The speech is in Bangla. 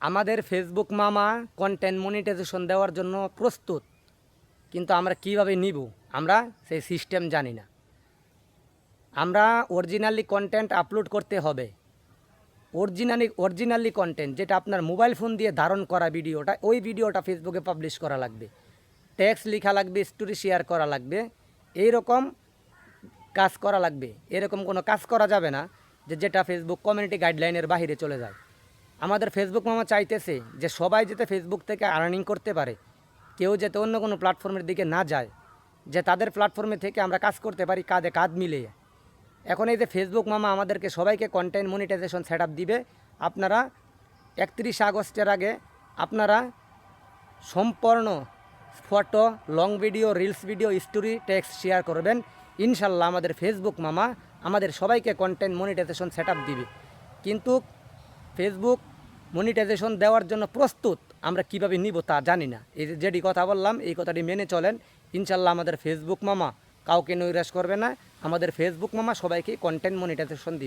আমাদের ফেসবুক মামা কন্টেন্ট মনিটাইজেশন দেওয়ার জন্য প্রস্তুত, কিন্তু আমরা কিভাবে নিব আমরা সেই সিস্টেম জানি না। আমরা অরিজিনালি কন্টেন্ট আপলোড করতে হবে, অরিজিনালি কন্টেন্ট যেটা আপনার মোবাইল ফোন দিয়ে ধারণ করা ভিডিওটা, ওই ভিডিওটা ফেসবুকে পাবলিশ করা লাগবে, ট্যাক্স লেখা লাগবে, স্টোরি শেয়ার করা লাগবে, এই রকম কাজ করা লাগবে। এরকম কোনো কাজ করা যাবে না যেটা ফেসবুক কমিউনিটি গাইডলাইনের বাইরে চলে যায়। আমাদের ফেসবুক মামা চাইতেছে যে সবাই যাতে ফেসবুক থেকে আর্নিং করতে পারে, কেউ যাতে অন্য কোনো প্ল্যাটফর্মের দিকে না যায়, যে তাদের প্ল্যাটফর্মে থেকে আমরা কাজ করতে পারি কাঁধে কাঁধ মিলিয়ে। এখন এই যে ফেসবুক মামা আমাদেরকে সবাইকে কন্টেন্ট মনিটাইজেশন সেট আপ দিবে। আপনারা 31 আগস্টের আগে আপনারা সম্পূর্ণ photo, long video, reels video, story, text share করবেন। ইনশাল্লাহ আমাদের ফেসবুক মামা আমাদের সবাইকে কন্টেন্ট মনিটাইজেশন সেট আপ দিবে। কিন্তু ফেসবুক মনিটাইজেশন দেওয়ার জন্য প্রস্তুত, আমরা কিভাবে নিব তা জানি না। এই যেটি কথা বললাম এই কথাটি মেনে চলেন, ইনশাল্লাহ আমাদের ফেসবুক মামা কাউকে নৈরাশ করবে না। আমাদের ফেসবুক মামা সবাইকে কন্টেন্ট মনিটাইজেশন দিবে।